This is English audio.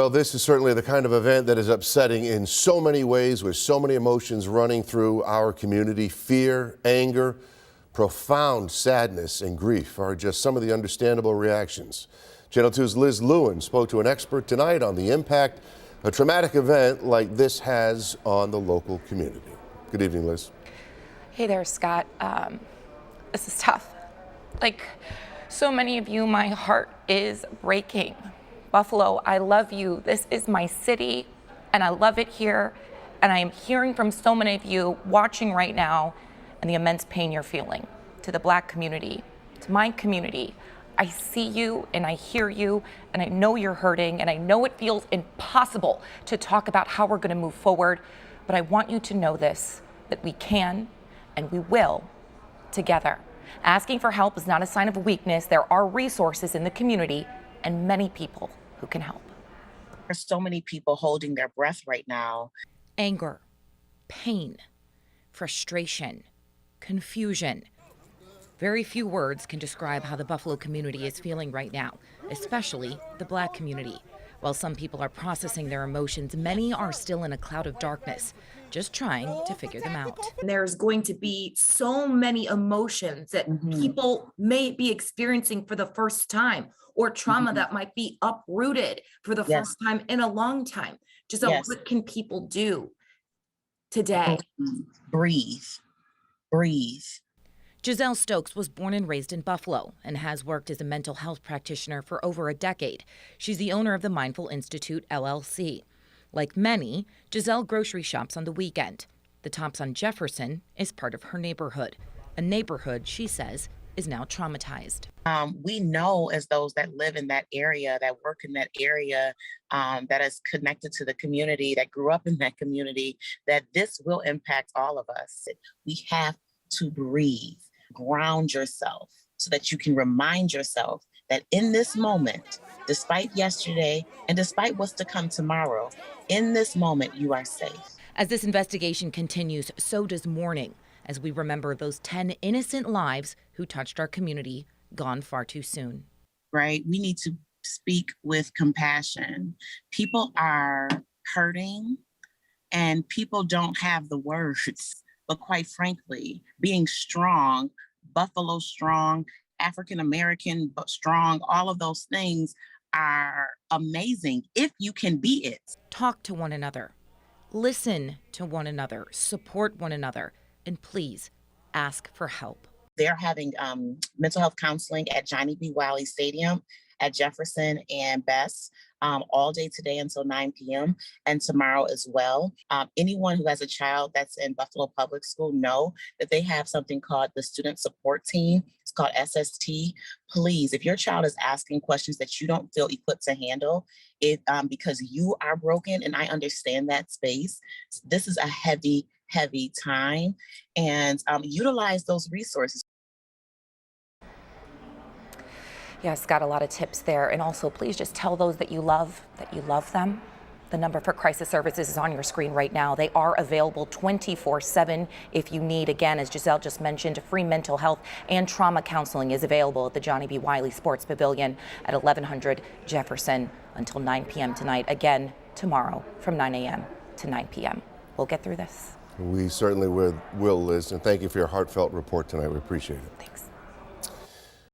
Well, this is certainly the kind of event that is upsetting in so many ways, with so many emotions running through our community. Fear, anger, profound sadness, and grief are just some of the understandable reactions. Channel 2's Liz Lewin spoke to an expert tonight on the impact a traumatic event like this has on the local community. Good evening, Liz. Hey there, Scott. This is tough. Like so many of you, my heart is breaking. Buffalo, I love you. This is my city, and I love it here. And I am hearing from so many of you watching right now and the immense pain you're feeling. To the Black community, to my community, I see you and I hear you, and I know you're hurting, and I know it feels impossible to talk about how we're going to move forward, but I want you to know this, that we can and we will together. Asking for help is not a sign of weakness. There are resources in the community and many people who can help. There's so many people holding their breath right now. Anger, pain, frustration, confusion. Very few words can describe how the Buffalo community is feeling right now, especially the Black community. While some people are processing their emotions, many are still in a cloud of darkness, just trying to figure them out. There's going to be so many emotions that people may be experiencing for the first time, or trauma that might be uprooted for the first time in a long time. Giselle, what can people do today? Breathe. Breathe. Giselle Stokes was born and raised in Buffalo and has worked as a mental health practitioner for over a decade. She's the owner of the Mindful Institute, LLC. Like many, Giselle grocery shops on the weekend. The Tops on Jefferson is part of her neighborhood, a neighborhood she says is now traumatized. We know, as those that live in that area, that work in that area, that is connected to the community, that grew up in that community, that this will impact all of us. We have to breathe. Ground yourself so that you can remind yourself that in this moment, despite yesterday and despite what's to come tomorrow, in this moment, you are safe. As this investigation continues, so does mourning, as we remember those 10 innocent lives who touched our community, gone far too soon. Right? We need to speak with compassion. People are hurting and people don't have the words. But quite frankly, being strong, Buffalo strong, African-American strong, all of those things are amazing if you can be it. Talk to one another, listen to one another, support one another, and please ask for help. They're having mental health counseling at Johnny B. Wiley Stadium at Jefferson and Bess all day today until 9 p.m. and tomorrow as well. Anyone who has a child that's in Buffalo Public School know that they have something called the Student Support Team. It's called SST. Please, if your child is asking questions that you don't feel equipped to handle it because you are broken, and I understand that space, this is a heavy time, and utilize those resources. Yes, got a lot of tips there. And also, please just tell those that you love them. The number for crisis services is on your screen right now. They are available 24/7 if you need. Again, as Giselle just mentioned, free mental health and trauma counseling is available at the Johnny B. Wiley Sports Pavilion at 1100 Jefferson until 9 p.m. tonight. Again, tomorrow from 9 a.m. to 9 p.m. We'll get through this. We certainly will, Liz, and thank you for your heartfelt report tonight. We appreciate it. Thanks.